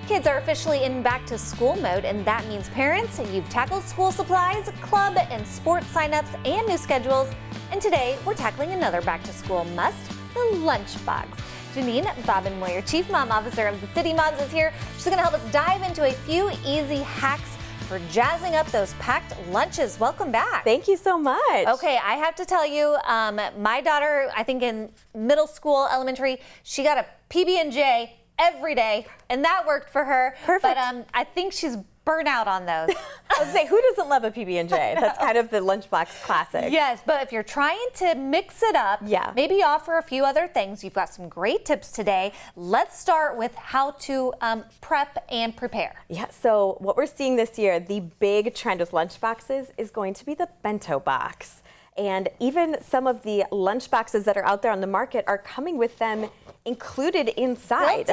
Kids are officially in back to school mode, and that means parents, you've tackled school supplies, club and sports signups, and new schedules. And today we're tackling another back to school must, the lunchbox. Janine Bobbin-Moyer, Chief Mom Officer of TheCityMoms, is here. She's going to help us dive into a few easy hacks for jazzing up those packed lunches. Welcome back. Thank you so much. Okay, I have to tell you, my daughter, I think in middle school, elementary, she got a PB&J every day, and that worked for her. Perfect. But I think she's burnt out on those. I would say, who doesn't love a PB&J? That's kind of the lunchbox classic. Yes, but if you're trying to mix it up, maybe offer a few other things. You've got some great tips today. Let's start with how to prep and prepare. Yeah, so what we're seeing this year, the big trend with lunchboxes is going to be the bento box. And even some of the lunch boxes that are out there on the market are coming with them included inside.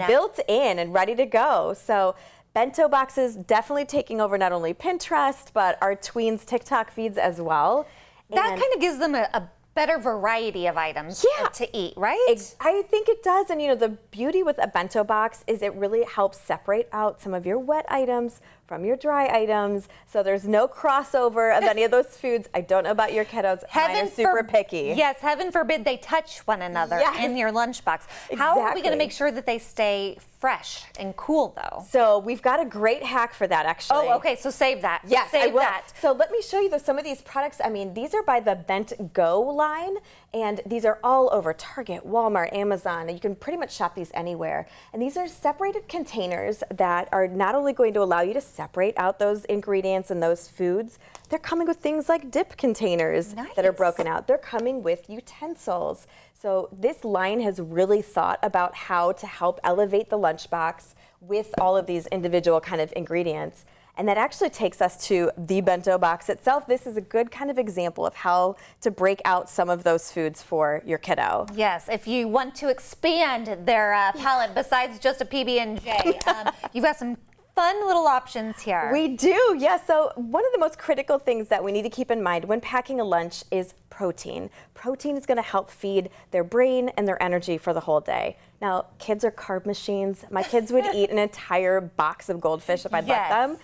Built in and ready to go. So bento boxes definitely taking over not only Pinterest, but our tweens' TikTok feeds as well. That kind of gives them a better variety of items to eat, right? I think it does. And you know, the beauty with a bento box is it really helps separate out some of your wet items from your dry items. So there's no crossover of any of those foods. I don't know about your kiddos. Mine are super picky. Yes, heaven forbid they touch one another in your lunchbox. How are we going to make sure that they stay fresh and cool though? So we've got a great hack for that actually. Oh, okay, so save that. Yes, save that. So let me show you some of these products. I mean, these are by the Bent Go line, and these are all over Target, Walmart, Amazon, and you can pretty much shop these anywhere. And these are separated containers that are not only going to allow you to separate out those ingredients and those foods, they're coming with things like dip containers that are broken out. They're coming with utensils. So this line has really thought about how to help elevate the lunchbox with all of these individual kind of ingredients. And that actually takes us to the bento box itself. This is a good kind of example of how to break out some of those foods for your kiddo. Yes, if you want to expand their palette besides just a PB&J, you've got some fun little options here. We do, yes. So one of the most critical things that we need to keep in mind when packing a lunch is protein. Protein is going to help feed their brain and their energy for the whole day. Now, kids are carb machines. My kids would eat an entire box of goldfish if I'd let them.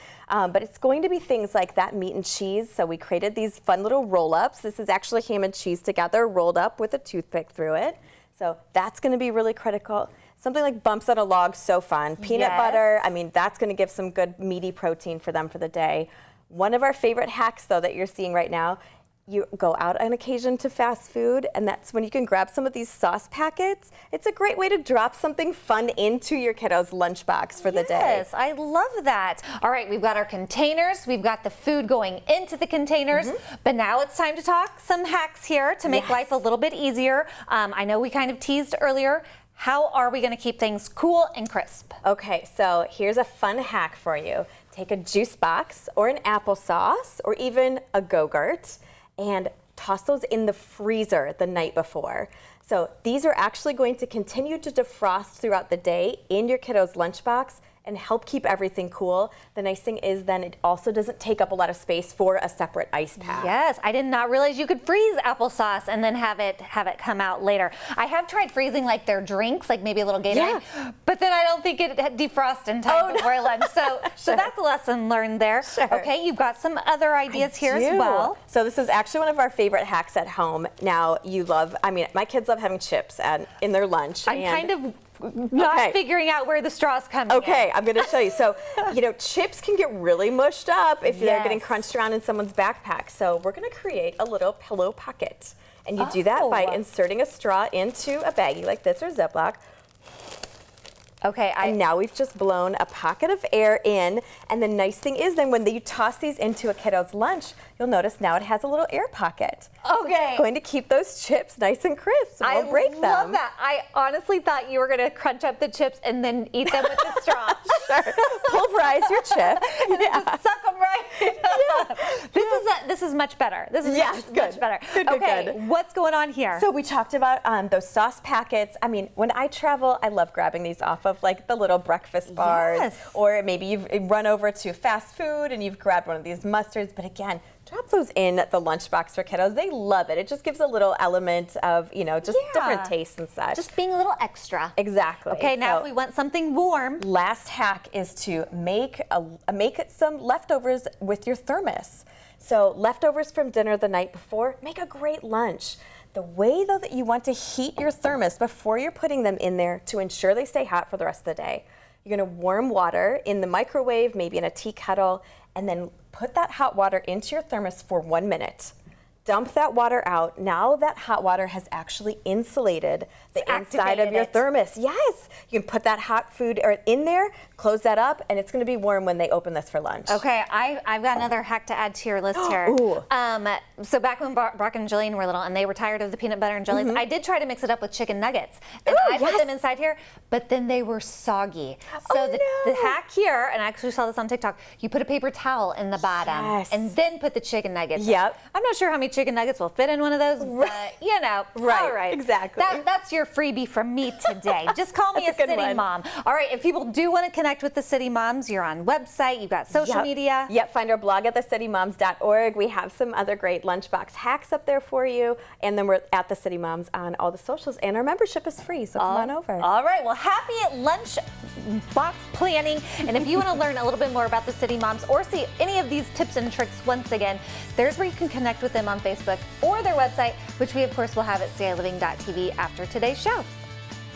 But it's going to be things like that meat and cheese. So we created these fun little roll-ups. This is actually ham and cheese together, rolled up with a toothpick through it. So that's going to be really critical. Something like bumps on a log, so fun. Peanut butter, I mean, that's going to give some good meaty protein for them for the day. One of our favorite hacks, though, that you're seeing right now, you go out on occasion to fast food, and that's when you can grab some of these sauce packets. It's a great way to drop something fun into your kiddo's lunchbox for the day. Yes, I love that. All right, we've got our containers. We've got the food going into the containers. But now it's time to talk some hacks here to make life a little bit easier. I know we kind of teased earlier. How are we going to keep things cool and crisp? Okay, so here's a fun hack for you. Take a juice box or an applesauce or even a Go-Gurt and toss those in the freezer the night before. So these are actually going to continue to defrost throughout the day in your kiddo's lunchbox and help keep everything cool. The nice thing is then it also doesn't take up a lot of space for a separate ice pack. Yes, I did not realize you could freeze applesauce and then have it come out later. I have tried freezing like their drinks, like maybe a little Gatorade, but then I don't think it defrosts in time before lunch. So that's a lesson learned there. Okay, you've got some other ideas here as well. So this is actually one of our favorite hacks at home. Now I mean, my kids love having chips in their lunch. I'm kind of not figuring out where the straw's coming in. I'm going to show you. So, you know, chips can get really mushed up if they're getting crunched around in someone's backpack. So we're going to create a little pillow pocket. And you do that by inserting a straw into a baggie like this or Ziploc. Okay, and now we've just blown a pocket of air in, and the nice thing is then when you toss these into a kiddo's lunch, you'll notice now it has a little air pocket. Okay. So it's going to keep those chips nice and crisp. I won't break them. love that. I honestly thought you were going to crunch up the chips and then eat them with the straw. Pulverize your chips. And then just suck them right up. This is much better. This is much better. Good. What's going on here? So we talked about those sauce packets. I mean, when I travel, I love grabbing these off of like the little breakfast bars, or maybe you've run over to fast food and you've grabbed one of these mustards. But again, drop those in the lunchbox for kiddos. They love it. It just gives a little element of, just different tastes and such. Just being a little extra. Exactly. Okay, now So, if we want something warm. last hack is to make some leftovers with your thermos. So leftovers from dinner the night before, make a great lunch. The way though that you want to heat your thermos before you're putting them in there to ensure they stay hot for the rest of the day. You're gonna warm water in the microwave, maybe in a tea kettle, and then put that hot water into your thermos for 1 minute. Dump that water out. Now that hot water has actually insulated the inside of your thermos. Yes, you can put that hot food in there, close that up, and it's going to be warm when they open this for lunch. Okay, I've got another hack to add to your list here. Ooh. So back when Brock and Jillian were little and they were tired of the peanut butter and jellies, I did try to mix it up with chicken nuggets. And I put them inside here, but then they were soggy. So the hack here, and I actually saw this on TikTok, you put a paper towel in the bottom and then put the chicken nuggets in. I'm not sure how many chicken nuggets will fit in one of those, but all right. Exactly. That's your freebie from me today. Just call me a city mom. All right, if people do want to connect with the City Moms, you're on website, you've got social media. Yep, find our blog at TheCityMoms.org. We have some other great lunchbox hacks up there for you. And then we're at the City Moms on all the socials, and our membership is free, so come on over. All right, well, happy lunch box planning. And if you want to learn a little bit more about the City Moms or see any of these tips and tricks, once again, there's where you can connect with them on Facebook or their website, which we of course will have at CILiving.tv after today's show.